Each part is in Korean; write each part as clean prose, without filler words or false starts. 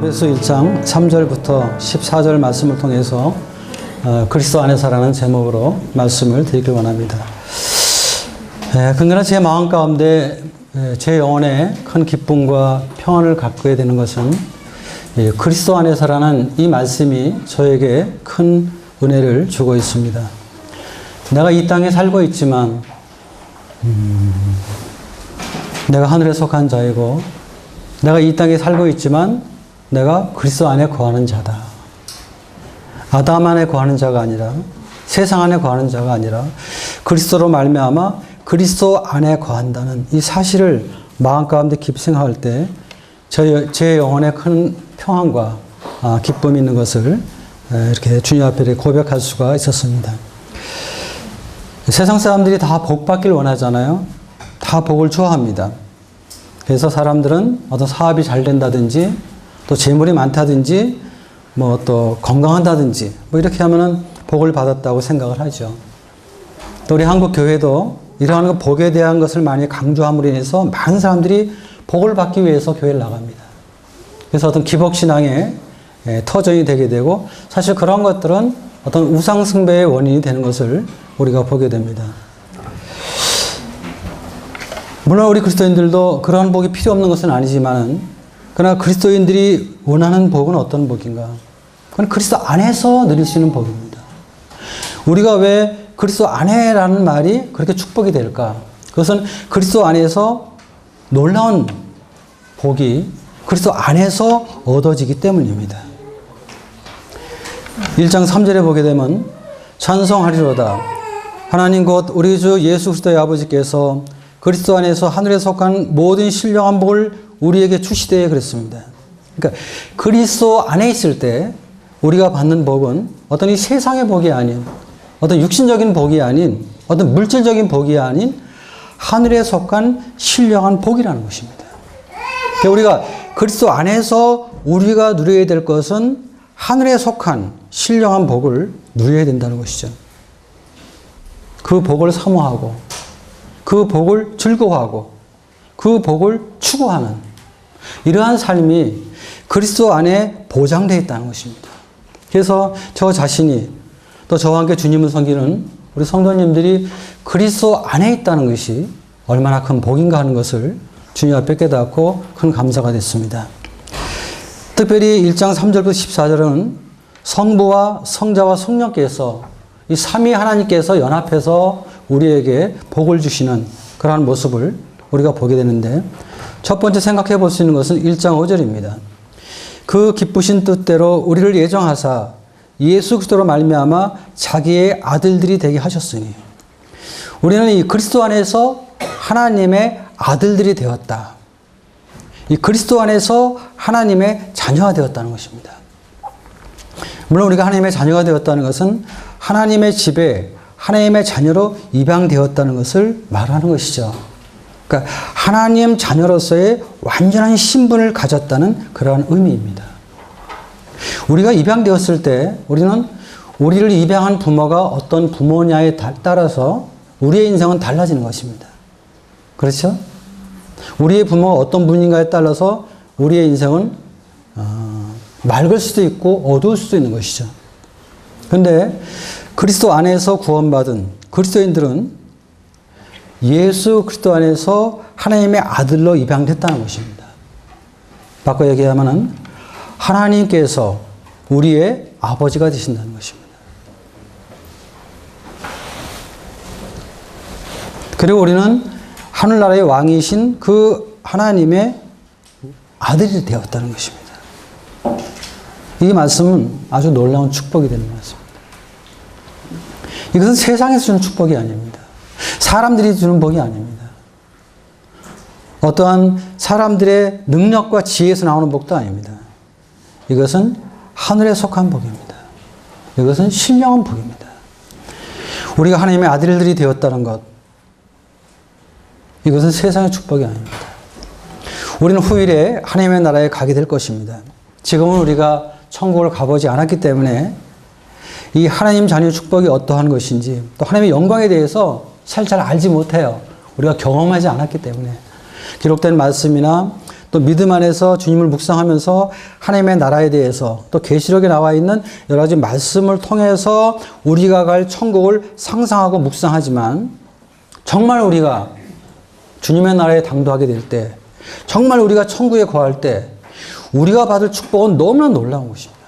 고린도후서 1장 3절부터 14절 말씀을 통해서 그리스도 안에서라는 제목으로 말씀을 드리길 원합니다. 그러나 제 마음 가운데 제 영혼에 큰 기쁨과 평안을 갖게 되는 것은 그리스도 안에서라는 이 말씀이 저에게 큰 은혜를 주고 있습니다. 내가 이 땅에 살고 있지만 내가 하늘에 속한 자이고 내가 이 땅에 살고 있지만 내가 그리스도 안에 거하는 자다. 아담 안에 거하는 자가 아니라 세상 안에 거하는 자가 아니라 그리스도로 말미암아 그리스도 안에 거한다는 이 사실을 마음 가운데 깊이 생각할 때 제 영혼에 큰 평안과 기쁨이 있는 것을 이렇게 주님 앞에 고백할 수가 있었습니다. 세상 사람들이 다 복 받길 원하잖아요. 다 복을 좋아합니다. 그래서 사람들은 어떤 사업이 잘 된다든지 또 재물이 많다든지 뭐 또 건강한다든지 뭐 이렇게 하면은 복을 받았다고 생각을 하죠. 또 우리 한국 교회도 이러한 복에 대한 것을 많이 강조함으로 인해서 많은 사람들이 복을 받기 위해서 교회를 나갑니다. 그래서 어떤 기복신앙의 터전이 되게 되고 사실 그런 것들은 어떤 우상숭배의 원인이 되는 것을 우리가 보게 됩니다. 물론 우리 그리스도인들도 그런 복이 필요 없는 것은 아니지만은 그러나 그리스도인들이 원하는 복은 어떤 복인가? 그건 그리스도 안에서 누릴 수 있는 복입니다. 우리가 왜 그리스도 안에라는 말이 그렇게 축복이 될까? 그것은 그리스도 안에서 놀라운 복이 그리스도 안에서 얻어지기 때문입니다. 1장 3절에 보게 되면 찬송하리로다. 하나님 곧 우리 주 예수 그리스도의 아버지께서 그리스도 안에서 하늘에 속한 모든 신령한 복을 우리에게 주시되 그랬습니다. 그러니까 그리스도 안에 있을 때 우리가 받는 복은 어떤 이 세상의 복이 아닌 어떤 육신적인 복이 아닌 어떤 물질적인 복이 아닌 하늘에 속한 신령한 복이라는 것입니다. 그러니까 우리가 그리스도 안에서 우리가 누려야 될 것은 하늘에 속한 신령한 복을 누려야 된다는 것이죠. 그 복을 사모하고 그 복을 즐거워하고 그 복을 추구하는 이러한 삶이 그리스도 안에 보장되어 있다는 것입니다. 그래서 저 자신이 또 저와 함께 주님을 섬기는 우리 성도님들이 그리스도 안에 있다는 것이 얼마나 큰 복인가 하는 것을 주님 앞에 깨닫고 큰 감사가 됐습니다. 특별히 1장 3절부터 14절은 성부와 성자와 성령께서 이 삼위 하나님께서 연합해서 우리에게 복을 주시는 그러한 모습을 우리가 보게 되는데 첫 번째 생각해 볼 수 있는 것은 1장 5절입니다. 그 기쁘신 뜻대로 우리를 예정하사 예수 그리스도로 말미암아 자기의 아들들이 되게 하셨으니 우리는 이 그리스도 안에서 하나님의 아들들이 되었다. 이 그리스도 안에서 하나님의 자녀가 되었다는 것입니다. 물론 우리가 하나님의 자녀가 되었다는 것은 하나님의 집에 하나님의 자녀로 입양되었다는 것을 말하는 것이죠. 그러니까 하나님 자녀로서의 완전한 신분을 가졌다는 그러한 의미입니다. 우리가 입양되었을 때 우리는 우리를 입양한 부모가 어떤 부모냐에 따라서 우리의 인생은 달라지는 것입니다. 그렇죠? 우리의 부모가 어떤 분인가에 따라서 우리의 인생은 맑을 수도 있고 어두울 수도 있는 것이죠. 그런데 그리스도 안에서 구원받은 그리스도인들은 예수 그리스도 안에서 하나님의 아들로 입양됐다는 것입니다. 바꿔 얘기하면은 하나님께서 우리의 아버지가 되신다는 것입니다. 그리고 우리는 하늘나라의 왕이신 그 하나님의 아들이 되었다는 것입니다. 이 말씀은 아주 놀라운 축복이 되는 말씀입니다. 이것은 세상에서 주는 축복이 아닙니다. 사람들이 주는 복이 아닙니다. 어떠한 사람들의 능력과 지혜에서 나오는 복도 아닙니다. 이것은 하늘에 속한 복입니다. 이것은 신령한 복입니다. 우리가 하나님의 아들들이 되었다는 것, 이것은 세상의 축복이 아닙니다. 우리는 후일에 하나님의 나라에 가게 될 것입니다. 지금은 우리가 천국을 가보지 않았기 때문에 이 하나님 자녀의 축복이 어떠한 것인지 또 하나님의 영광에 대해서 잘 알지 못해요. 우리가 경험하지 않았기 때문에 기록된 말씀이나 또 믿음 안에서 주님을 묵상하면서 하나님의 나라에 대해서 또 계시록에 나와 있는 여러 가지 말씀을 통해서 우리가 갈 천국을 상상하고 묵상하지만 정말 우리가 주님의 나라에 당도하게 될 때, 정말 우리가 천국에 거할 때 우리가 받을 축복은 너무나 놀라운 것입니다.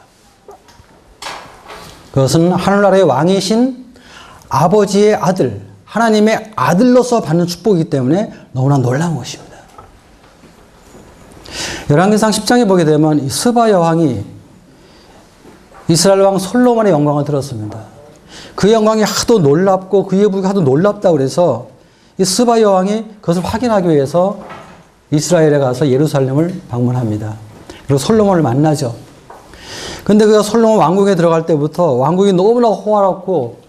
그것은 하늘나라의 왕이신 아버지의 아들, 하나님의 아들로서 받는 축복이기 때문에 너무나 놀라운 것입니다. 열왕기상 10장에 보게 되면 이 스바 여왕이 이스라엘 왕 솔로몬의 영광을 들었습니다. 그 영광이 하도 놀랍고 그의 부가 하도 놀랍다고 그래서 이 스바 여왕이 그것을 확인하기 위해서 이스라엘에 가서 예루살렘을 방문합니다. 그리고 솔로몬을 만나죠. 근데 그가 솔로몬 왕국에 들어갈 때부터 왕국이 너무나 호화롭고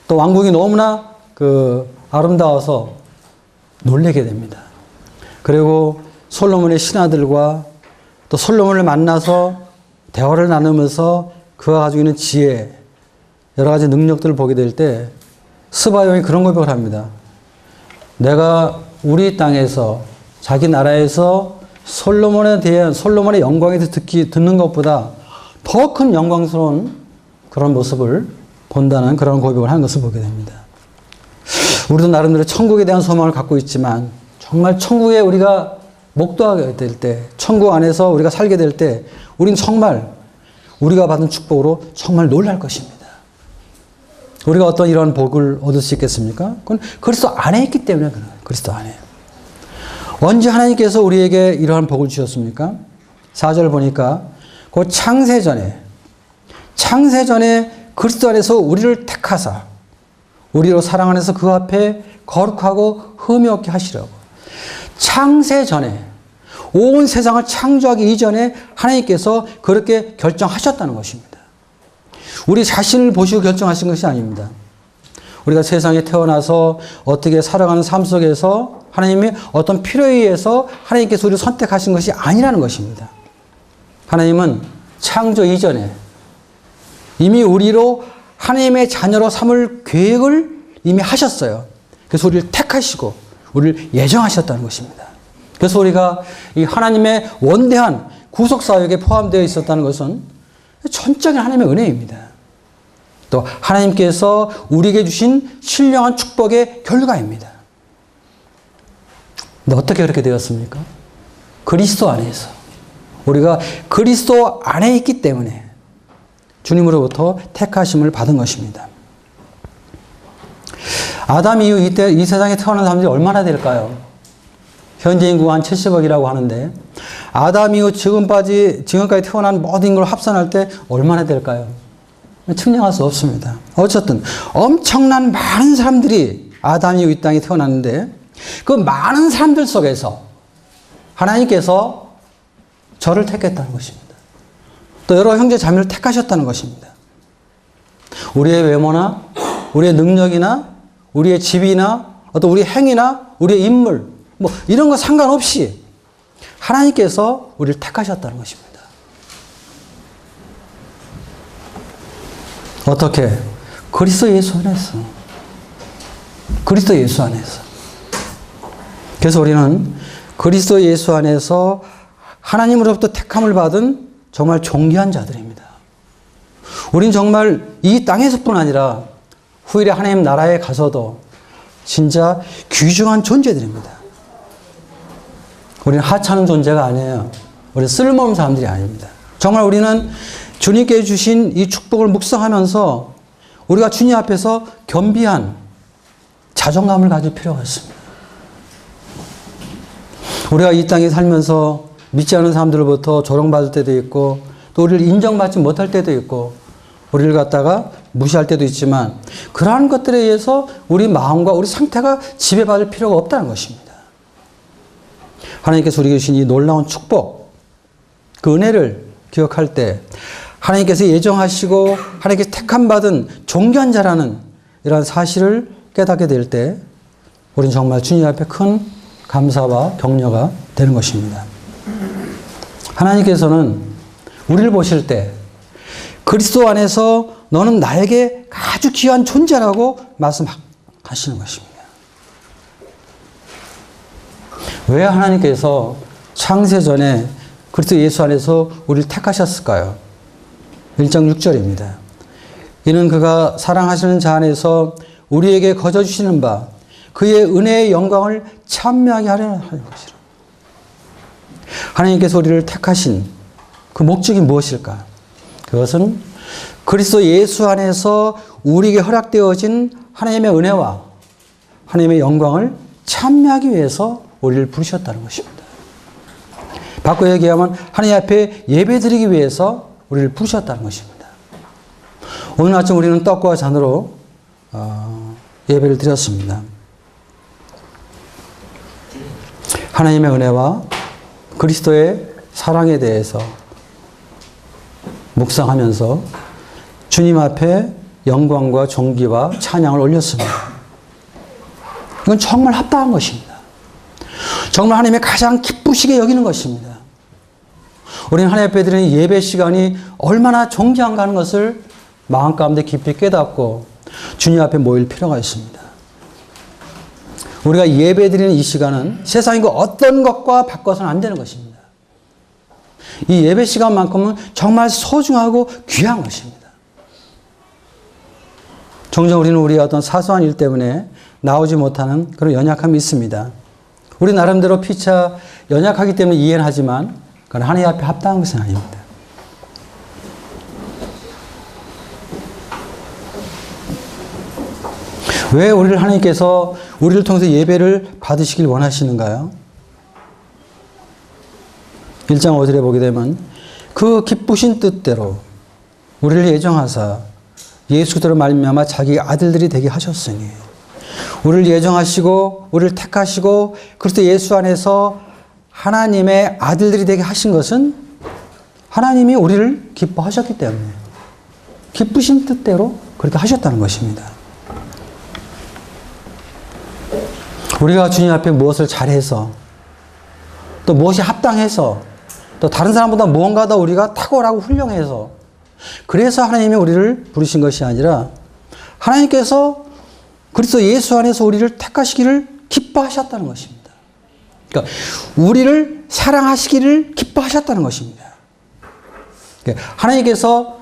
또 왕국이 너무나 아름다워서 놀라게 됩니다. 그리고 솔로몬의 신하들과 또 솔로몬을 만나서 대화를 나누면서 그가 가지고 있는 지혜, 여러 가지 능력들을 보게 될 때 스바 여왕이 그런 고백을 합니다. 내가 우리 땅에서 자기 나라에서 솔로몬에 대한 솔로몬의 영광에 대해서 듣는 것보다 더 큰 영광스러운 그런 모습을 본다는 그런 고백을 하는 것을 보게 됩니다. 우리도 나름대로 천국에 대한 소망을 갖고 있지만 정말 천국에 우리가 목도하게 될 때, 천국 안에서 우리가 살게 될 때 우리는 정말 우리가 받은 축복으로 정말 놀랄 것입니다. 우리가 어떤 이런 복을 얻을 수 있겠습니까? 그건 그리스도 안에 있기 때문에 그래요. 그리스도 안에. 언제 하나님께서 우리에게 이러한 복을 주셨습니까? 4절 보니까 그 창세전에 그리스도 안에서 우리를 택하사 우리로 사랑 안에서 그 앞에 거룩하고 흠이 없게 하시라고. 창세전에 온 세상을 창조하기 이전에 하나님께서 그렇게 결정하셨다는 것입니다. 우리 자신을 보시고 결정하신 것이 아닙니다. 우리가 세상에 태어나서 어떻게 살아가는 삶 속에서 하나님이 어떤 필요에 의해서 하나님께서 우리를 선택하신 것이 아니라는 것입니다. 하나님은 창조 이전에 이미 우리로 하나님의 자녀로 삼을 계획을 이미 하셨어요. 그래서 우리를 택하시고 우리를 예정하셨다는 것입니다. 그래서 우리가 이 하나님의 원대한 구속사역에 포함되어 있었다는 것은 전적인 하나님의 은혜입니다. 또 하나님께서 우리에게 주신 신령한 축복의 결과입니다. 근데 어떻게 그렇게 되었습니까? 그리스도 안에서. 우리가 그리스도 안에 있기 때문에 주님으로부터 택하심을 받은 것입니다. 아담 이후 이 세상에 태어난 사람들이 얼마나 될까요? 현재 인구가 한 70억이라고 하는데 아담 이후 지금까지 태어난 모든 인구를 합산할 때 얼마나 될까요? 측량할 수 없습니다. 어쨌든 엄청난 많은 사람들이 아담 이후 이 땅에 태어났는데 그 많은 사람들 속에서 하나님께서 저를 택했다는 것입니다. 또 여러 형제 자매를 택하셨다는 것입니다. 우리의 외모나 우리의 능력이나 우리의 집이나 어떤 우리의 행위나 우리의 인물 뭐 이런 거 상관없이 하나님께서 우리를 택하셨다는 것입니다. 어떻게? 그리스도 예수 안에서. 그리스도 예수 안에서. 그래서 우리는 그리스도 예수 안에서 하나님으로부터 택함을 받은 정말 존귀한 자들입니다. 우린 정말 이 땅에서뿐 아니라 후일에 하나님 나라에 가서도 진짜 귀중한 존재들입니다. 우리는 하찮은 존재가 아니에요. 우리는 쓸모없는 사람들이 아닙니다. 정말 우리는 주님께 주신 이 축복을 묵상하면서 우리가 주님 앞에서 겸비한 자존감을 가질 필요가 있습니다. 우리가 이 땅에 살면서 믿지 않는 사람들로부터 조롱받을 때도 있고 또 우리를 인정받지 못할 때도 있고 우리를 갖다가 무시할 때도 있지만 그러한 것들에 의해서 우리 마음과 우리 상태가 지배받을 필요가 없다는 것입니다. 하나님께서 우리에게 주신 이 놀라운 축복, 그 은혜를 기억할 때 하나님께서 예정하시고 하나님께서 택함받은 존귀한 자라는 이러한 사실을 깨닫게 될 때 우리는 정말 주님 앞에 큰 감사와 격려가 되는 것입니다. 하나님께서는 우리를 보실 때 그리스도 안에서 너는 나에게 아주 귀한 존재라고 말씀하시는 것입니다. 왜 하나님께서 창세전에 그리스도 예수 안에서 우리를 택하셨을까요? 1장 6절입니다. 이는 그가 사랑하시는 자 안에서 우리에게 거저 주시는 바 그의 은혜의 영광을 찬미하게 하려는 것이라. 하나님께서 우리를 택하신 그 목적이 무엇일까? 그것은 그리스도 예수 안에서 우리에게 허락되어진 하나님의 은혜와 하나님의 영광을 찬미하기 위해서 우리를 부르셨다는 것입니다. 바꿔 얘기하면 하나님 앞에 예배드리기 위해서 우리를 부르셨다는 것입니다. 오늘 아침 우리는 떡과 잔으로 예배를 드렸습니다. 하나님의 은혜와 그리스도의 사랑에 대해서 묵상하면서 주님 앞에 영광과 존귀와 찬양을 올렸습니다. 이건 정말 합당한 것입니다. 정말 하나님의 가장 기쁘시게 여기는 것입니다. 우리는 하나님 앞에 드리는 예배 시간이 얼마나 존귀한가 하는 것을 마음 가운데 깊이 깨닫고 주님 앞에 모일 필요가 있습니다. 우리가 예배 드리는 이 시간은 세상의 그 어떤 것과 바꿔서는 안 되는 것입니다. 이 예배 시간만큼은 정말 소중하고 귀한 것입니다. 종종 우리는 우리의 어떤 사소한 일 때문에 나오지 못하는 그런 연약함이 있습니다. 우리 나름대로 피차 연약하기 때문에 이해는 하지만 그건 하나님 앞에 합당한 것은 아닙니다. 왜 우리를 하나님께서 우리를 통해서 예배를 받으시길 원하시는가요? 1장 5절에 보게 되면 그 기쁘신 뜻대로 우리를 예정하사 예수 그리스도로 말미암아 자기 아들들이 되게 하셨으니 우리를 예정하시고 우리를 택하시고 그리스도 예수 안에서 하나님의 아들들이 되게 하신 것은 하나님이 우리를 기뻐하셨기 때문에 기쁘신 뜻대로 그렇게 하셨다는 것입니다. 우리가 주님 앞에 무엇을 잘해서 또 무엇이 합당해서 또 다른 사람보다 무언가 더 우리가 탁월하고 훌륭해서 그래서 하나님이 우리를 부르신 것이 아니라 하나님께서 그리스도 예수 안에서 우리를 택하시기를 기뻐하셨다는 것입니다. 그러니까 우리를 사랑하시기를 기뻐하셨다는 것입니다. 하나님께서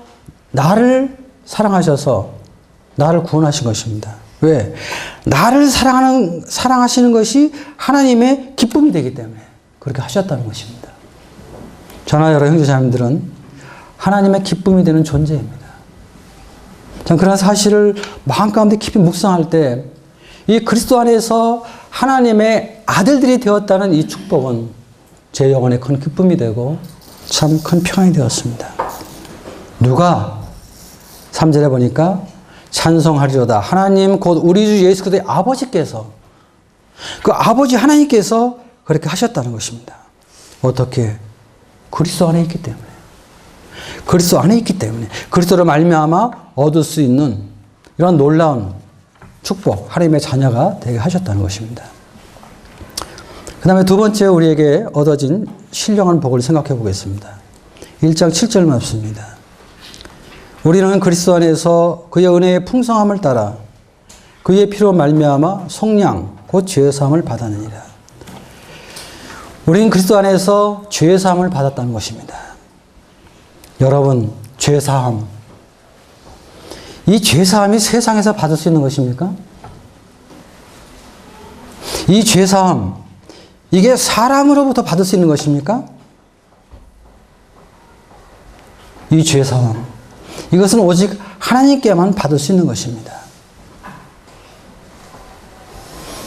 나를 사랑하셔서 나를 구원하신 것입니다. 왜? 나를 사랑하시는 것이 하나님의 기쁨이 되기 때문에 그렇게 하셨다는 것입니다. 저나 여러 형제자매들은 하나님의 기쁨이 되는 존재입니다. 전 그런 사실을 마음 가운데 깊이 묵상할 때 이 그리스도 안에서 하나님의 아들들이 되었다는 이 축복은 제 영혼에 큰 기쁨이 되고 참 큰 평안이 되었습니다. 누가 3절에 보니까 찬송하리로다. 하나님 곧 우리 주 예수 그리스도의 아버지께서 그 아버지 하나님께서 그렇게 하셨다는 것입니다. 어떻게? 그리스도 안에 있기 때문에. 그리스도 안에 있기 때문에 그리스도로 말미암아 얻을 수 있는 이런 놀라운 축복, 하나님의 자녀가 되게 하셨다는 것입니다. 그 다음에 두 번째 우리에게 얻어진 신령한 복을 생각해 보겠습니다. 1장 7절 말씀입니다. 우리는 그리스도 안에서 그의 은혜의 풍성함을 따라 그의 피로 말미암아 속량 곧 죄 사함을 받았느니라. 우리는 그리스도 안에서 죄 사함을 받았다는 것입니다. 여러분, 죄 사함. 이 죄 사함이 세상에서 받을 수 있는 것입니까? 이 죄 사함, 이게 사람으로부터 받을 수 있는 것입니까? 이 죄 사함, 이것은 오직 하나님께만 받을 수 있는 것입니다.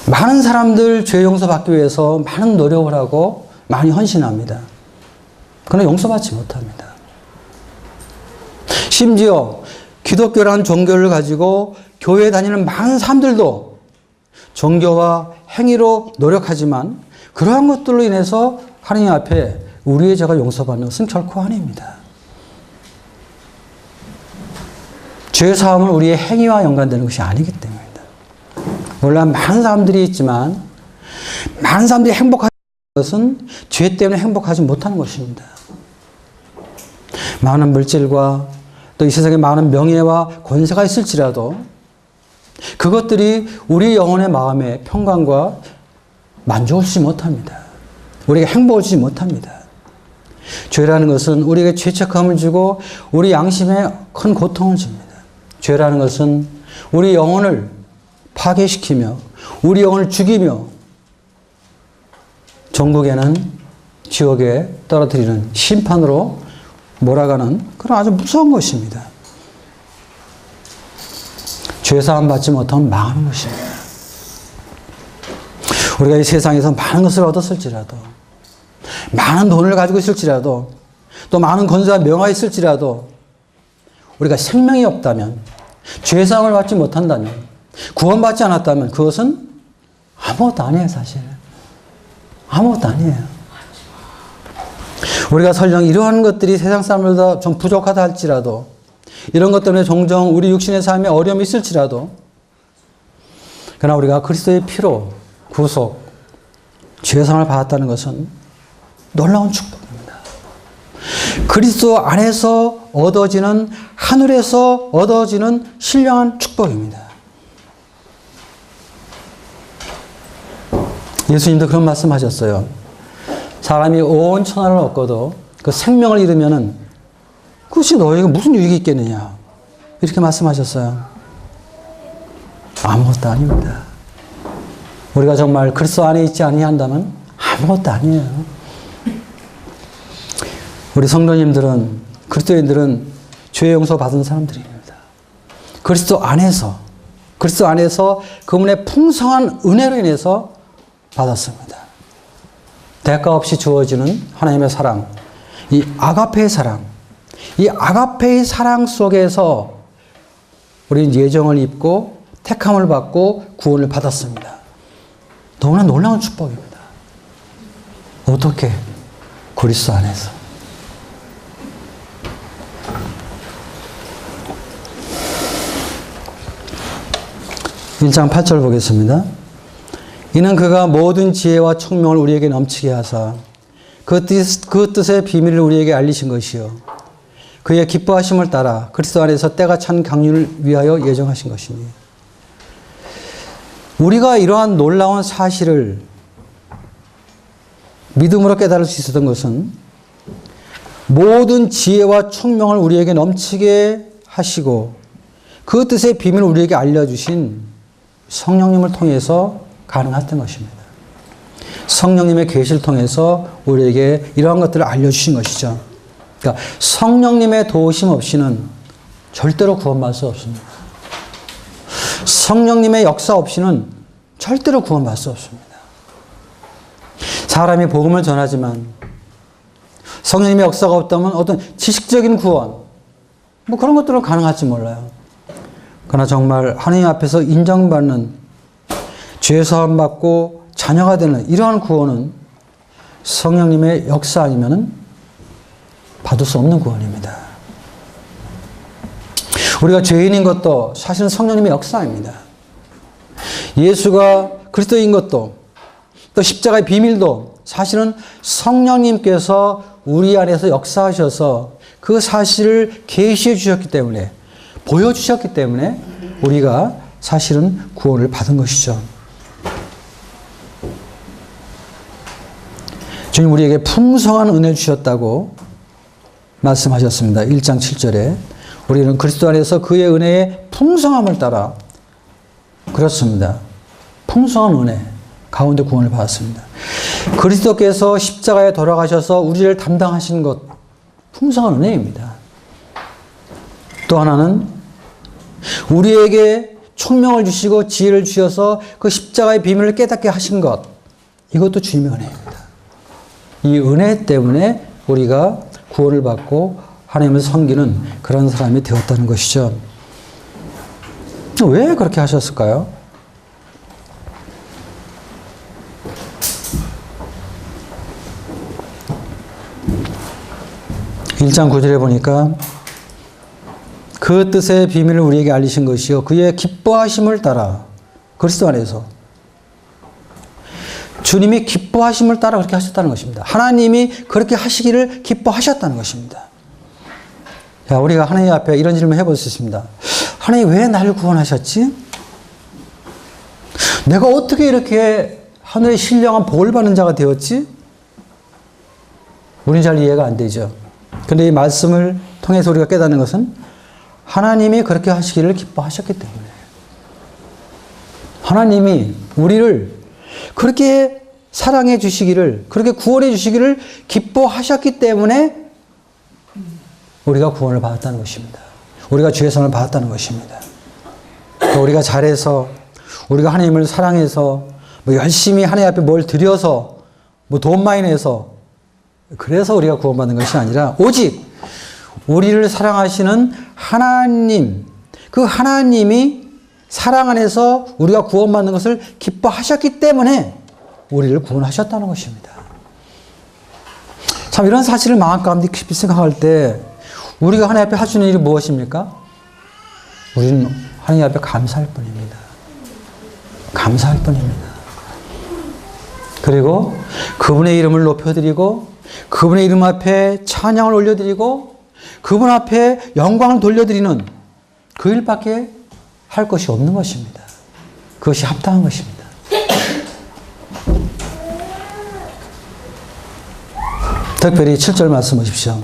많은 사람들 죄 용서받기 위해서 많은 노력을 하고 많이 헌신합니다. 그러나 용서받지 못합니다. 심지어 기독교라는 종교를 가지고 교회에 다니는 많은 사람들도 종교와 행위로 노력하지만 그러한 것들로 인해서 하나님 앞에 우리의 죄가 용서받는 것은 결코 아닙니다. 죄 사함은 우리의 행위와 연관되는 것이 아니기 때문입니다. 물론 많은 사람들이 있지만 많은 사람들이 행복하는 것은 죄 때문에 행복하지 못하는 것입니다. 많은 물질과 또 이 세상에 많은 명예와 권세가 있을지라도 그것들이 우리 영혼의 마음의 평강과 만족을 주지 못합니다. 우리에게 행복을 주지 못합니다. 죄라는 것은 우리에게 죄책감을 주고 우리 양심에 큰 고통을 줍니다. 죄라는 것은 우리 영혼을 파괴시키며 우리 영혼을 죽이며 종국에는 지옥에 떨어뜨리는 심판으로 몰아가는 그런 아주 무서운 것입니다. 죄사함 받지 못하면 망하는 것입니다. 우리가 이 세상에서 많은 것을 얻었을지라도, 많은 돈을 가지고 있을지라도, 또 많은 권세와 명화가 있을지라도 우리가 생명이 없다면, 죄사함을 받지 못한다면, 구원받지 않았다면 그것은 아무것도 아니에요, 사실. 아무것도 아니에요. 우리가 설령 이러한 것들이 세상 사람들보다 좀 부족하다 할지라도, 이런 것 때문에 종종 우리 육신의 삶에 어려움이 있을지라도, 그러나 우리가 그리스도의 피로 구속, 죄사함을 받았다는 것은 놀라운 축복입니다. 그리스도 안에서 얻어지는, 하늘에서 얻어지는 신령한 축복입니다. 예수님도 그런 말씀 하셨어요. 사람이 온 천하를 얻고도 그 생명을 잃으면은 그것이 너에게 무슨 유익이 있겠느냐. 이렇게 말씀하셨어요. 아무것도 아닙니다. 우리가 정말 그리스도 안에 있지 아니한다면 아무것도 아니에요. 우리 성도님들은, 그리스도인들은 죄 용서 받은 사람들입니다. 그리스도 안에서 그분의 풍성한 은혜로 인해서 받았습니다. 대가 없이 주어지는 하나님의 사랑, 이 아가페의 사랑, 이 아가페의 사랑 속에서 우리는 예정을 입고 택함을 받고 구원을 받았습니다. 너무나 놀라운 축복입니다. 어떻게? 그리스도 안에서. 1장 8절 보겠습니다. 이는 그가 모든 지혜와 총명을 우리에게 넘치게 하사 그 뜻의 비밀을 우리에게 알리신 것이요 그의 기뻐하심을 따라 그리스도 안에서 때가 찬 강륜을 위하여 예정하신 것이니. 우리가 이러한 놀라운 사실을 믿음으로 깨달을 수 있었던 것은 모든 지혜와 총명을 우리에게 넘치게 하시고 그 뜻의 비밀을 우리에게 알려주신 성령님을 통해서 가능했던 것입니다. 성령님의 계시를 통해서 우리에게 이러한 것들을 알려주신 것이죠. 그러니까 성령님의 도우심 없이는 절대로 구원받을 수 없습니다. 성령님의 역사 없이는 절대로 구원받을 수 없습니다. 사람이 복음을 전하지만 성령님의 역사가 없다면 어떤 지식적인 구원, 뭐 그런 것들은 가능할지 몰라요. 그러나 정말 하나님 앞에서 인정받는, 죄사함 받고 자녀가 되는 이러한 구원은 성령님의 역사 아니면은 받을 수 없는 구원입니다. 우리가 죄인인 것도 사실은 성령님의 역사입니다. 예수가 그리스도인 것도, 또 십자가의 비밀도 사실은 성령님께서 우리 안에서 역사하셔서 그 사실을 계시해 주셨기 때문에, 보여주셨기 때문에 우리가 사실은 구원을 받은 것이죠. 주님 우리에게 풍성한 은혜를 주셨다고 말씀하셨습니다. 1장 7절에 우리는 그리스도 안에서 그의 은혜의 풍성함을 따라, 그렇습니다, 풍성한 은혜 가운데 구원을 받았습니다. 그리스도께서 십자가에 돌아가셔서 우리를 담당하신 것, 풍성한 은혜입니다. 또 하나는 우리에게 총명을 주시고 지혜를 주셔서 그 십자가의 비밀을 깨닫게 하신 것, 이것도 주님의 은혜입니다. 이 은혜 때문에 우리가 구원을 받고 하나님을 섬기는 그런 사람이 되었다는 것이죠. 왜 그렇게 하셨을까요? (1장 9절에) 보니까 그 뜻의 비밀을 우리에게 알리신 것이요 그의 기뻐하심을 따라, 그리스도 안에서 주님이 기뻐하심을 따라 그렇게 하셨다는 것입니다. 하나님이 그렇게 하시기를 기뻐하셨다는 것입니다. 자, 우리가 하나님 앞에 이런 질문 해볼 수 있습니다. 하나님 왜 나를 구원하셨지? 내가 어떻게 이렇게 하늘의 신령한 복을 받는 자가 되었지? 우린 잘 이해가 안 되죠. 그런데 이 말씀을 통해서 우리가 깨닫는 것은 하나님이 그렇게 하시기를 기뻐하셨기 때문에, 하나님이 우리를 그렇게 사랑해 주시기를, 그렇게 구원해 주시기를 기뻐하셨기 때문에 우리가 구원을 받았다는 것입니다. 우리가 죄의 상을 받았다는 것입니다. 우리가 잘해서, 우리가 하나님을 사랑해서, 뭐 열심히 하나님 앞에 뭘 드려서, 뭐 돈 많이 내서, 그래서 우리가 구원받는 것이 아니라 오직 우리를 사랑하시는 하나님, 그 하나님이 사랑 안에서 우리가 구원받는 것을 기뻐하셨기 때문에 우리를 구원하셨다는 것입니다. 참 이런 사실을 마음 가운데 깊이 생각할 때 우리가 하나님 앞에 할 수 있는 일이 무엇입니까? 우리는 하나님 앞에 감사할 뿐입니다. 감사할 뿐입니다. 그리고 그분의 이름을 높여드리고 그분의 이름 앞에 찬양을 올려드리고 그분 앞에 영광을 돌려드리는 그 일밖에 할 것이 없는 것입니다. 그것이 합당한 것입니다. 특별히 7절 말씀 보십시오.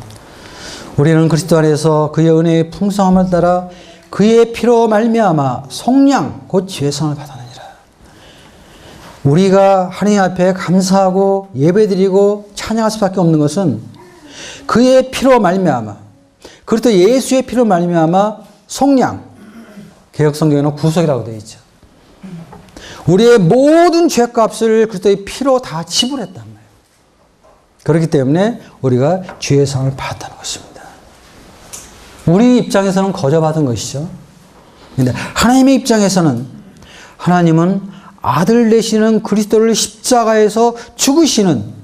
우리는 그리스도 안에서 그의 은혜의 풍성함을 따라 그의 피로 말미암아 속량 곧 죄성을 받았느니라. 우리가 하나님 앞에 감사하고 예배드리고 찬양할 수밖에 없는 것은 그의 피로 말미암아, 그리스도 예수의 피로 말미암아 속량, 개역성경에는 구속이라고 되어 있죠. 우리의 모든 죄값을 그리스도의 피로 다 지불했단 말이에요. 그렇기 때문에 우리가 죄의 상을 받았다는 것입니다. 우리 입장에서는 거저받은 것이죠. 그런데 하나님의 입장에서는 하나님은 아들 되시는 그리스도를 십자가에서 죽으시는,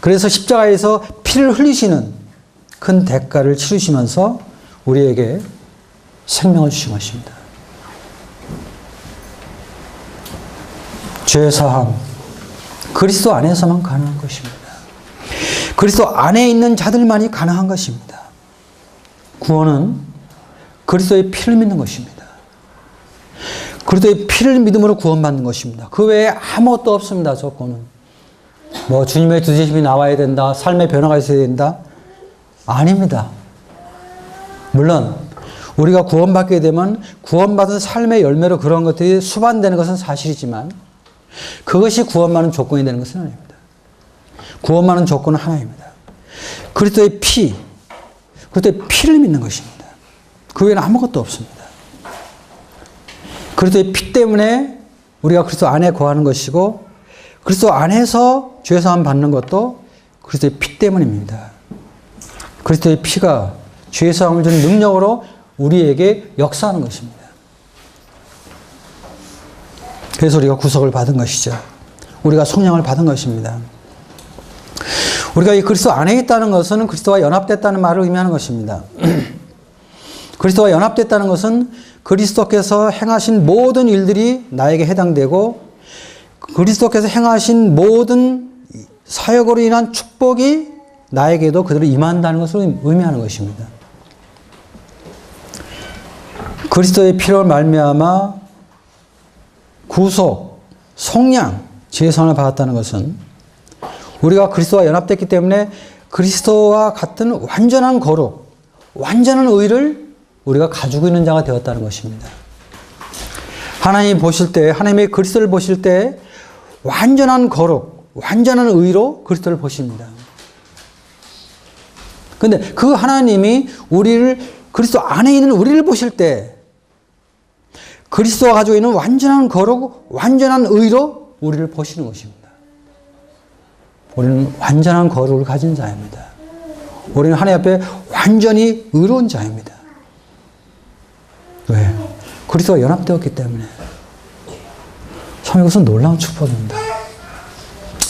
그래서 십자가에서 피를 흘리시는 큰 대가를 치르시면서 우리에게 생명을 주신 것입니다. 죄 사함, 그리스도 안에서만 가능한 것입니다. 그리스도 안에 있는 자들만이 가능한 것입니다. 구원은 그리스도의 피를 믿는 것입니다. 그리스도의 피를 믿음으로 구원받는 것입니다. 그 외에 아무것도 없습니다. 조건은. 뭐 주님의 두 제심이 나와야 된다, 삶의 변화가 있어야 된다, 아닙니다. 물론 우리가 구원받게 되면 구원받은 삶의 열매로 그런 것들이 수반되는 것은 사실이지만 그것이 구원받는 조건이 되는 것은 아닙니다. 구원받는 조건은 하나입니다. 그리스도의 피, 그리스도의 피를 믿는 것입니다. 그 외에는 아무것도 없습니다. 그리스도의 피 때문에 우리가 그리스도 안에 거하는 것이고 그리스도 안에서 죄사함 받는 것도 그리스도의 피 때문입니다. 그리스도의 피가 죄사함을 주는 능력으로 우리에게 역사하는 것입니다. 그래서 우리가 구속을 받은 것이죠. 우리가 속량을 받은 것입니다. 우리가 이 그리스도 안에 있다는 것은 그리스도와 연합됐다는 말을 의미하는 것입니다. 그리스도와 연합됐다는 것은 그리스도께서 행하신 모든 일들이 나에게 해당되고 그리스도께서 행하신 모든 사역으로 인한 축복이 나에게도 그대로 임한다는 것을 의미하는 것입니다. 그리스도의 피로 말미암아 구속, 속량, 죄선을 받았다는 것은 우리가 그리스도와 연합됐기 때문에 그리스도와 같은 완전한 거룩, 완전한 의를 우리가 가지고 있는 자가 되었다는 것입니다. 하나님 보실 때, 하나님의 그리스도를 보실 때 완전한 거룩, 완전한 의로 그리스도를 보십니다. 그런데 그 하나님이 우리를, 그리스도 안에 있는 우리를 보실 때 그리스도가 가지고 있는 완전한 거룩, 완전한 의로 우리를 보시는 것입니다. 우리는 완전한 거룩을 가진 자입니다. 우리는 하나님 앞에 완전히 의로운 자입니다. 왜? 그리스도와 연합되었기 때문에. 참 이것은 놀라운 축복입니다.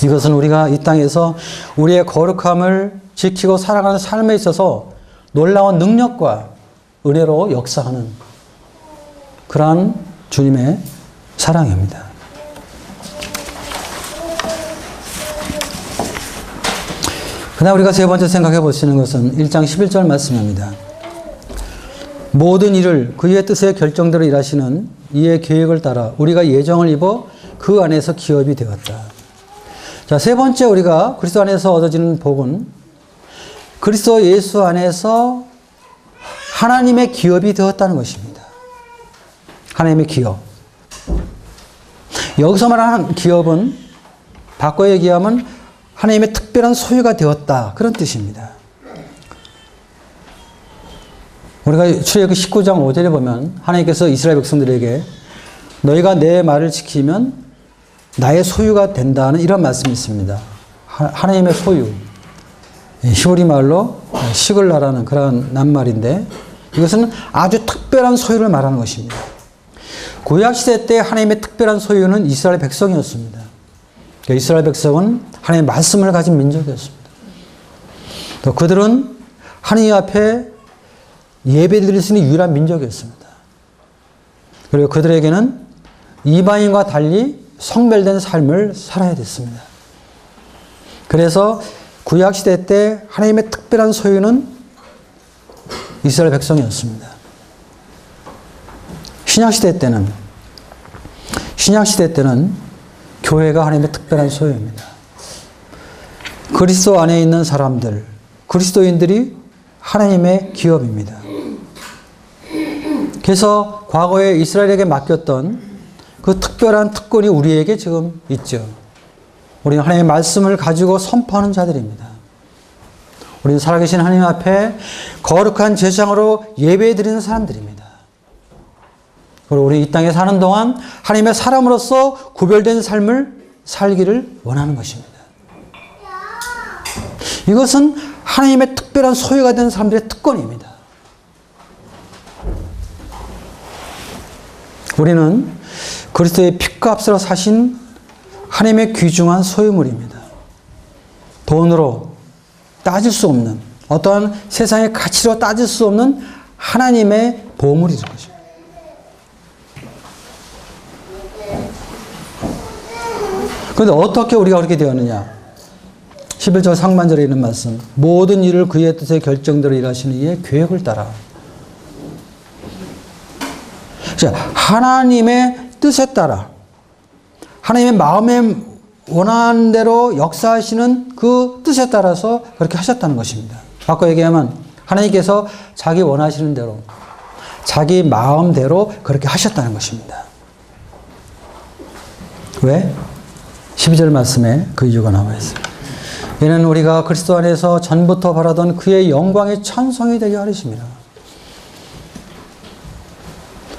이것은 우리가 이 땅에서 우리의 거룩함을 지키고 살아가는 삶에 있어서 놀라운 능력과 은혜로 역사하는 그러한 주님의 사랑입니다. 그다음 우리가 세 번째 생각해 보시는 것은 1장 11절 말씀입니다. 모든 일을 그의 뜻의 결정대로 일하시는 이의 계획을 따라 우리가 예정을 입어 그 안에서 기업이 되었다. 자, 세 번째 우리가 그리스도 안에서 얻어지는 복은 그리스도 예수 안에서 하나님의 기업이 되었다는 것입니다. 하나님의 기업. 여기서 말하는 기업은 바꿔 얘기하면 하나님의 특별한 소유가 되었다. 그런 뜻입니다. 우리가 출애굽기 19장 5절에 보면 하나님께서 이스라엘 백성들에게 너희가 내 말을 지키면 나의 소유가 된다는 이런 말씀이 있습니다. 하나님의 소유. 히브리 말로 시글라라는 그런 낱말인데 이것은 아주 특별한 소유를 말하는 것입니다. 구약시대 때 하나님의 특별한 소유는 이스라엘 백성이었습니다. 이스라엘 백성은 하나님의 말씀을 가진 민족이었습니다. 또 그들은 하나님 앞에 예배드릴 수 있는 유일한 민족이었습니다. 그리고 그들에게는 이방인과 달리 성별된 삶을 살아야 됐습니다. 그래서 구약시대 때 하나님의 특별한 소유는 이스라엘 백성이었습니다. 신약시대 때는 교회가 하나님의 특별한 소유입니다. 그리스도 안에 있는 사람들, 그리스도인들이 하나님의 기업입니다. 그래서 과거에 이스라엘에게 맡겼던 그 특별한 특권이 우리에게 지금 있죠. 우리는 하나님의 말씀을 가지고 선포하는 자들입니다. 우리는 살아계신 하나님 앞에 거룩한 제사장으로 예배드리는 사람들입니다. 그리고 우리 이 땅에 사는 동안 하나님의 사람으로서 구별된 삶을 살기를 원하는 것입니다. 이것은 하나님의 특별한 소유가 된 사람들의 특권입니다. 우리는 그리스도의 피값으로 사신 하나님의 귀중한 소유물입니다. 돈으로 따질 수 없는 어떠한 세상의 가치로 따질 수 없는 하나님의 보물이죠. 그런데 어떻게 우리가 그렇게 되었느냐? 11절 상반절에 있는 말씀. 모든 일을 그의 뜻에 결정대로 일하시는 이의 계획을 따라. 자, 하나님의 뜻에 따라 하나님의 마음에 원하는 대로 역사하시는 그 뜻에 따라서 그렇게 하셨다는 것입니다. 아까 얘기하면 하나님께서 자기 원하시는 대로 자기 마음대로 그렇게 하셨다는 것입니다. 왜? 12절 말씀에 그 이유가 나와 있습니다. 이는 우리가 그리스도 안에서 전부터 바라던 그의 영광의 찬송이 되게 하리십니다.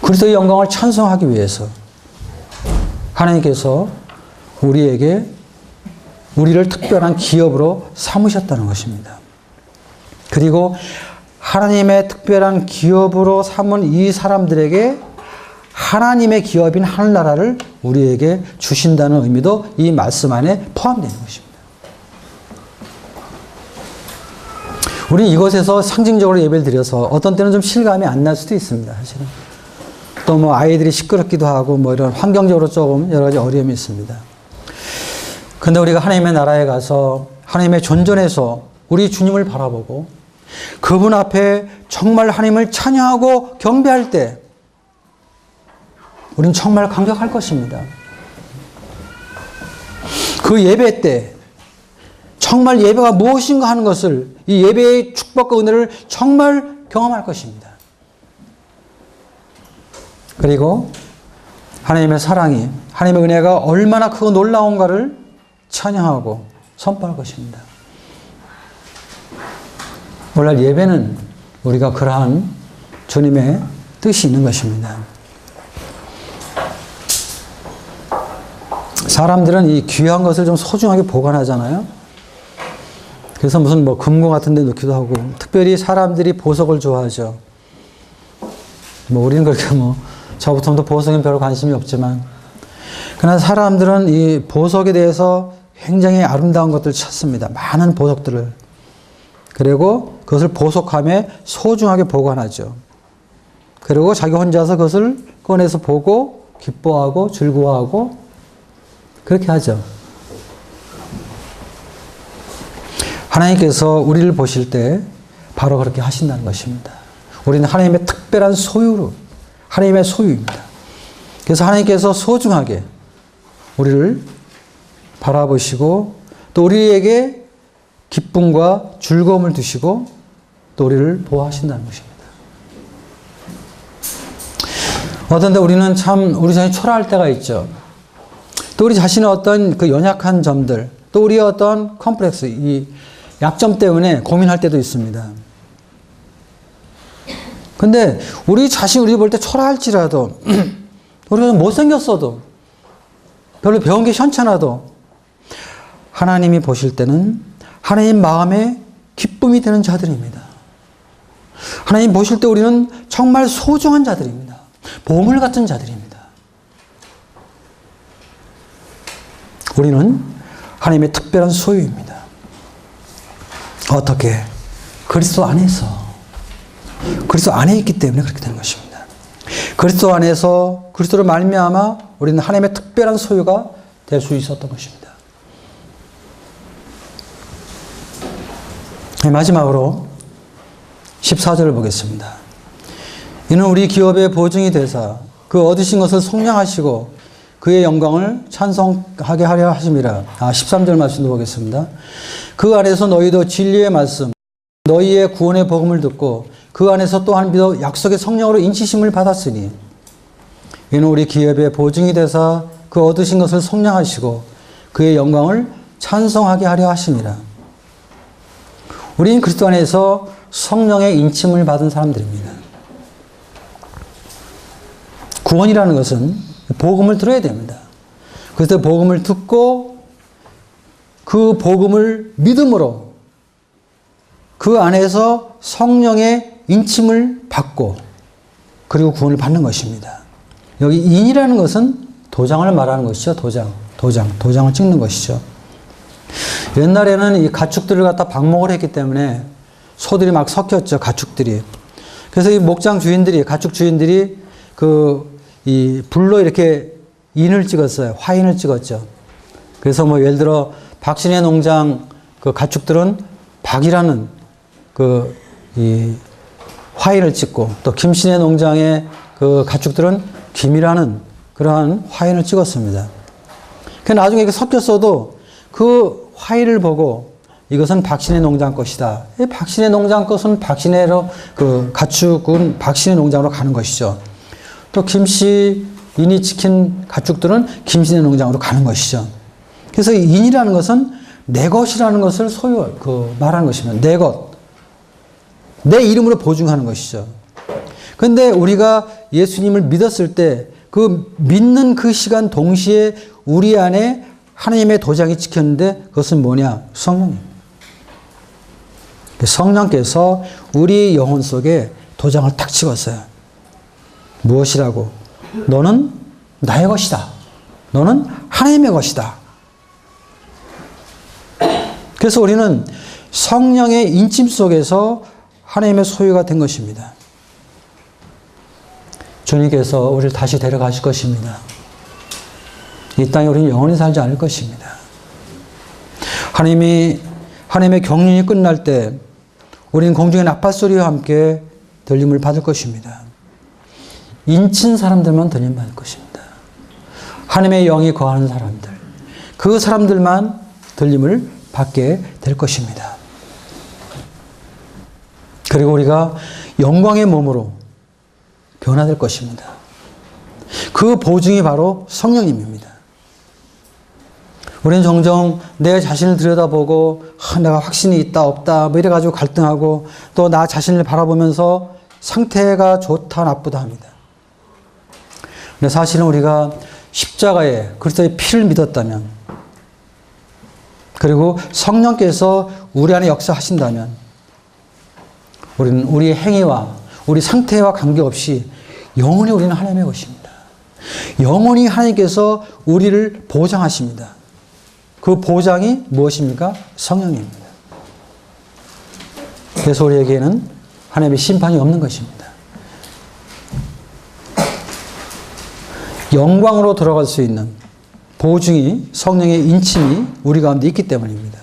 그리스도의 영광을 찬송하기 위해서 하나님께서 우리를 특별한 기업으로 삼으셨다는 것입니다. 그리고 하나님의 특별한 기업으로 삼은 이 사람들에게 하나님의 기업인 하늘나라를 우리에게 주신다는 의미도 이 말씀 안에 포함되는 것입니다. 우리 이곳에서 상징적으로 예배를 드려서 어떤 때는 좀 실감이 안 날 수도 있습니다. 사실은. 또 뭐 아이들이 시끄럽기도 하고 뭐 이런 환경적으로 조금 여러 가지 어려움이 있습니다. 근데 우리가 하나님의 나라에 가서 하나님의 존전에서 우리 주님을 바라보고 그분 앞에 정말 하나님을 찬양하고 경배할 때 우리는 정말 감격할 것입니다. 그 예배 때 정말 예배가 무엇인가 하는 것을 이 예배의 축복과 은혜를 정말 경험할 것입니다. 그리고 하나님의 사랑이 하나님의 은혜가 얼마나 크고 놀라운가를 찬양하고 선포할 것입니다. 오늘 예배는 우리가 그러한 주님의 뜻이 있는 것입니다. 사람들은 이 귀한 것을 좀 소중하게 보관하잖아요. 그래서 무슨 뭐 금고 같은 데 넣기도 하고, 특별히 사람들이 보석을 좋아하죠. 뭐 우리는 그렇게 뭐 저부터도 보석에 별로 관심이 없지만, 그러나 사람들은 이 보석에 대해서 굉장히 아름다운 것들을 찾습니다. 많은 보석들을. 그리고 그것을 보석함에 소중하게 보관하죠. 그리고 자기 혼자서 그것을 꺼내서 보고 기뻐하고 즐거워하고 그렇게 하죠. 하나님께서 우리를 보실 때 바로 그렇게 하신다는 것입니다. 우리는 하나님의 특별한 소유로, 하나님의 소유입니다. 그래서 하나님께서 소중하게 우리를 바라보시고 또 우리에게 기쁨과 즐거움을 주시고 또 우리를 보호하신다는 것입니다. 어떤 때 우리는 참 우리 자신이 초라할 때가 있죠. 또 우리 자신의 어떤 그 연약한 점들, 또 우리의 어떤 컴플렉스, 이 약점 때문에 고민할 때도 있습니다. 근데 우리 자신 우리 볼 때 초라할지라도 우리가 못생겼어도 별로 배운 게 현찮아도 하나님이 보실 때는 하나님 마음에 기쁨이 되는 자들입니다. 하나님 보실 때 우리는 정말 소중한 자들입니다. 보물 같은 자들입니다. 우리는 하나님의 특별한 소유입니다. 어떻게? 그리스도 안에서. 그리스도 안에 있기 때문에 그렇게 되는 것입니다. 그리스도 안에서 그리스도로 말미암아 우리는 하나님의 특별한 소유가 될 수 있었던 것입니다. 마지막으로 14절을 보겠습니다. 이는 우리 기업의 보증이 되사 그 얻으신 것을 속량하시고 그의 영광을 찬송하게 하려 하심이라. 13절 말씀도 보겠습니다. 그 안에서 너희도 진리의 말씀, 너희의 구원의 복음을 듣고 그 안에서 또한 믿어 약속의 성령으로 인치심을 받았으니 이는 우리 기업의 보증이 되사 그 얻으신 것을 속량하시고 그의 영광을 찬송하게 하려 하심이라. 우리는 그리스도 안에서 성령의 인침을 받은 사람들입니다. 구원이라는 것은 복음을 들어야 됩니다. 그래서 복음을 듣고 그 복음을 믿음으로 그 안에서 성령의 인침을 받고 그리고 구원을 받는 것입니다. 여기 인이라는 것은 도장을 말하는 것이죠. 도장을 찍는 것이죠. 옛날에는 이 가축들을 갖다 방목을 했기 때문에 소들이 막 섞였죠. 가축들이. 그래서 이 목장 주인들이, 가축 주인들이 이 불로 이렇게 인을 찍었어요. 화인을 찍었죠. 그래서 뭐 예를 들어 박신혜 농장 그 가축들은 박이라는 이 화인을 찍고 또 김신혜 농장의 그 가축들은 김이라는 그러한 화인을 찍었습니다. 그 나중에 이렇게 섞였어도 그 화인을 보고 이것은 박신혜 농장 것이다. 박신혜 농장 것은 박신혜로 그 가축은 박신혜 농장으로 가는 것이죠. 또 김씨 인이 찍힌 가축들은 김신혜 농장으로 가는 것이죠. 그래서 인이라는 것은 내 것이라는 것을 말하는 것입니다. 내 것. 내 이름으로 보증하는 것이죠. 그런데 우리가 예수님을 믿었을 때 그 믿는 그 시간 동시에 우리 안에 하나님의 도장이 찍혔는데 그것은 뭐냐? 성령입니다. 성령께서 우리 영혼 속에 도장을 탁 찍었어요. 무엇이라고? 너는 나의 것이다. 너는 하나님의 것이다. 그래서 우리는 성령의 인침 속에서 하나님의 소유가 된 것입니다. 주님께서 우리를 다시 데려가실 것입니다. 이 땅에 우리는 영원히 살지 않을 것입니다. 하나님의 경륜이 끝날 때 우리는 공중의 나팔소리와 함께 들림을 받을 것입니다. 인친 사람들만 들림 받을 것입니다. 하나님의 영이 거하는 사람들, 그 사람들만 들림을 받게 될 것입니다. 그리고 우리가 영광의 몸으로 변화될 것입니다. 그 보증이 바로 성령님입니다. 우리는 종종 내 자신을 들여다보고 내가 확신이 있다 없다 뭐 이래가지고 갈등하고 또 나 자신을 바라보면서 상태가 좋다 나쁘다 합니다. 근데 사실은 우리가 십자가에 그리스도의 피를 믿었다면 그리고 성령께서 우리 안에 역사하신다면 우리는 우리의 행위와 우리 상태와 관계없이 영원히 우리는 하나님의 것입니다. 영원히 하나님께서 우리를 보장하십니다. 그 보장이 무엇입니까? 성령입니다. 그래서 우리에게는 하나님의 심판이 없는 것입니다. 영광으로 들어갈 수 있는 보증이 성령의 인침이 우리 가운데 있기 때문입니다.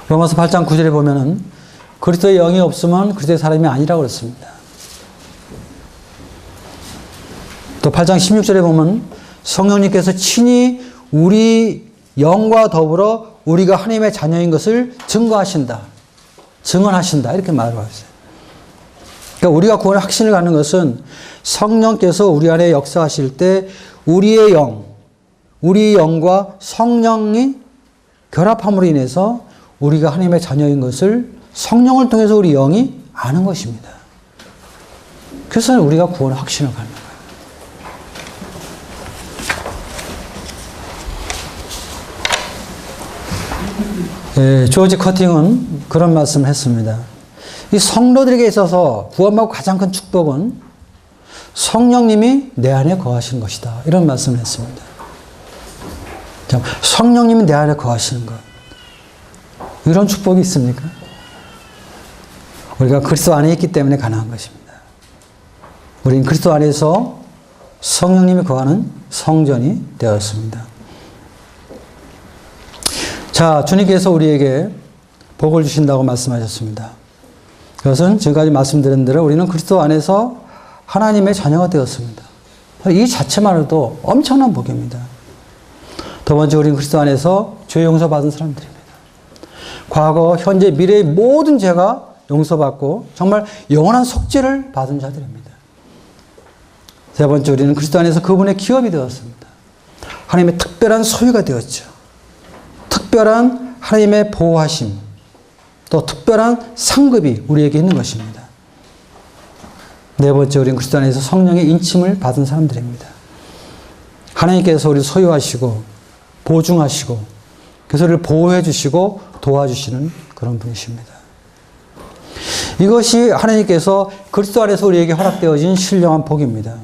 로마서 8장 9절에 보면은 그리스도의 영이 없으면 그리스도의 사람이 아니라고 그랬습니다. 또 8장 16절에 보면 성령님께서 친히 우리 영과 더불어 우리가 하나님의 자녀인 것을 증거하신다. 증언하신다. 이렇게 말을 하셨어요. 그러니까 우리가 구원의 확신을 갖는 것은 성령께서 우리 안에 역사하실 때 우리의 영, 우리 영과 성령이 결합함으로 인해서 우리가 하나님의 자녀인 것을 성령을 통해서 우리 영이 아는 것입니다. 그래서 우리가 구원의 확신을 갖는 거예요. 예, 조지 커팅은 그런 말씀을 했습니다. 이 성도들에게 있어서 구원받고 가장 큰 축복은 성령님이 내 안에 거하시는 것이다. 이런 말씀을 했습니다. 성령님이 내 안에 거하시는 것. 이런 축복이 있습니까? 우리가 그리스도 안에 있기 때문에 가능한 것입니다. 우리는 그리스도 안에서 성령님이 거하는 성전이 되었습니다. 자, 주님께서 우리에게 복을 주신다고 말씀하셨습니다. 그것은 지금까지 말씀드린 대로 우리는 그리스도 안에서 하나님의 자녀가 되었습니다. 이 자체만으로도 엄청난 복입니다. 두 번째, 우리는 그리스도 안에서 죄 용서받은 사람들입니다. 과거, 현재, 미래의 모든 죄가 용서받고 정말 영원한 속죄를 받은 자들입니다. 세 번째, 우리는 그리스도 안에서 그분의 기업이 되었습니다. 하나님의 특별한 소유가 되었죠. 특별한 하나님의 보호하심, 또 특별한 상급이 우리에게 있는 것입니다. 네 번째, 우리는 그리스도 안에서 성령의 인침을 받은 사람들입니다. 하나님께서 우리를 소유하시고 보증하시고 그래서 우리를 보호해 주시고 도와주시는 그런 분이십니다. 이것이 하나님께서 그리스도 안에서 우리에게 허락되어진 신령한 복입니다.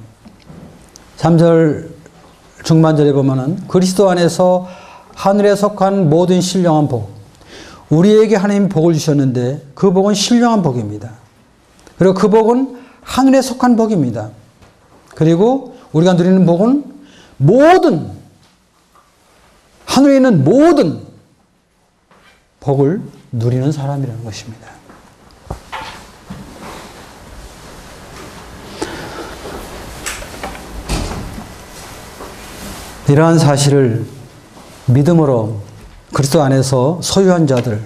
3절 중반절에 보면은 그리스도 안에서 하늘에 속한 모든 신령한 복, 우리에게 하나님 복을 주셨는데 그 복은 신령한 복입니다. 그리고 그 복은 하늘에 속한 복입니다. 그리고 우리가 누리는 복은 모든 하늘에 있는 모든 복을 누리는 사람이라는 것입니다. 이러한 사실을 믿음으로 그리스도 안에서 소유한 자들,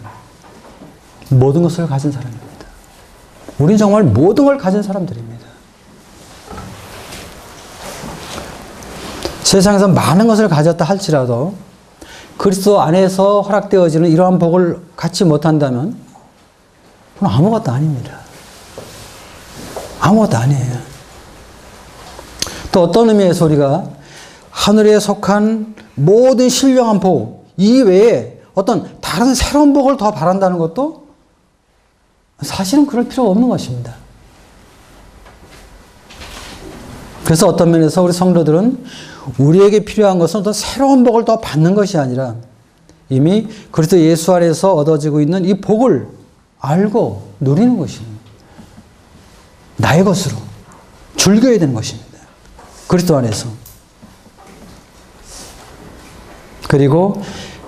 모든 것을 가진 사람입니다. 우리는 정말 모든 걸 가진 사람들입니다. 세상에서 많은 것을 가졌다 할지라도 그리스도 안에서 허락되어지는 이러한 복을 갖지 못한다면 그건 아무것도 아닙니다. 아무것도 아니에요. 또 어떤 의미에서 우리가 하늘에 속한 모든 신령한 복 이외에 어떤 다른 새로운 복을 더 바란다는 것도 사실은 그럴 필요가 없는 것입니다. 그래서 어떤 면에서 우리 성도들은 우리에게 필요한 것은 어떤 새로운 복을 더 받는 것이 아니라 이미 그리스도 예수 안에서 얻어지고 있는 이 복을 알고 누리는 것입니다. 나의 것으로 즐겨야 되는 것입니다. 그리스도 안에서. 그리고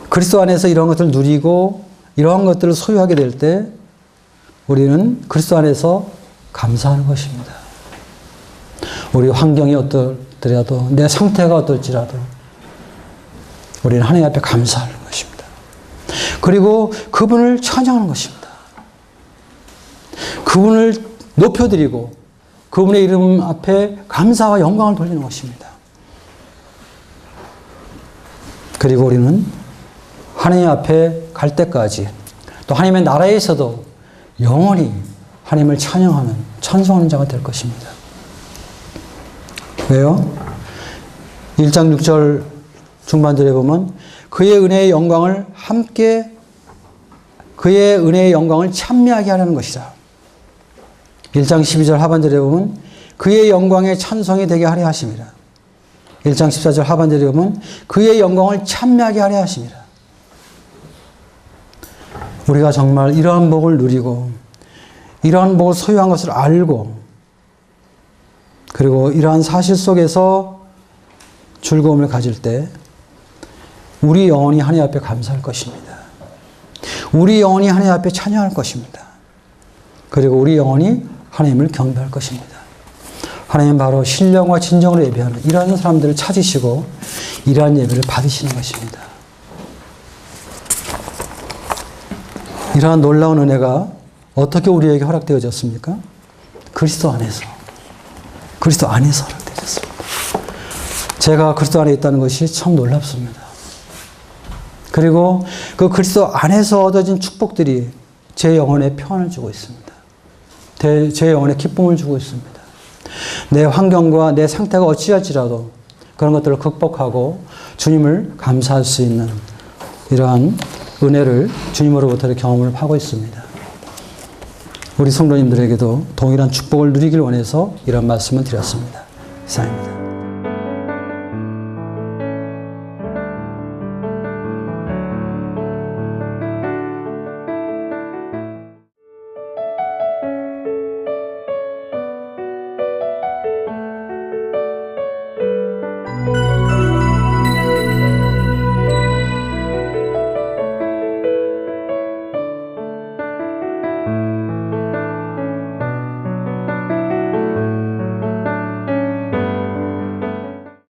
그리스도 안에서 이런 것들을 누리고 이러한 것들을 소유하게 될 때 우리는 그리스도 안에서 감사하는 것입니다. 우리 환경이 어떻더라도 내 상태가 어떨지라도 우리는 하나님 앞에 감사하는 것입니다. 그리고 그분을 찬양하는 것입니다. 그분을 높여드리고 그분의 이름 앞에 감사와 영광을 돌리는 것입니다. 그리고 우리는 하나님 앞에 갈 때까지 또 하나님의 나라에서도 영원히 하나님을 찬양하는 찬송하는 자가 될 것입니다. 왜요? 1장 6절 중반절에 보면 그의 은혜의 영광을 찬미하게 하려는 것이다. 1장 12절 하반절에 보면 그의 영광의 찬송이 되게 하려 하심이라. 1장 14절 하반절에 보면 그의 영광을 찬미하게 하려 하심이라. 우리가 정말 이러한 복을 누리고 이러한 복을 소유한 것을 알고 그리고 이러한 사실 속에서 즐거움을 가질 때 우리 영혼이 하나님 앞에 감사할 것입니다. 우리 영혼이 하나님 앞에 찬양할 것입니다. 그리고 우리 영혼이 하나님을 경배할 것입니다. 하나님 바로 신령과 진정으로 예배하는 이러한 사람들을 찾으시고 이러한 예배를 받으시는 것입니다. 이러한 놀라운 은혜가 어떻게 우리에게 허락되어졌습니까? 그리스도 안에서. 그리스도 안에서 허락되어졌습니다. 제가 그리스도 안에 있다는 것이 참 놀랍습니다. 그리고 그 그리스도 안에서 얻어진 축복들이 제 영혼에 평안을 주고 있습니다. 제 영혼에 기쁨을 주고 있습니다. 내 환경과 내 상태가 어찌할지라도 그런 것들을 극복하고 주님을 감사할 수 있는 이러한 은혜를 주님으로부터 경험을 하고 있습니다. 우리 성도님들에게도 동일한 축복을 누리길 원해서 이런 말씀을 드렸습니다. 이상입니다.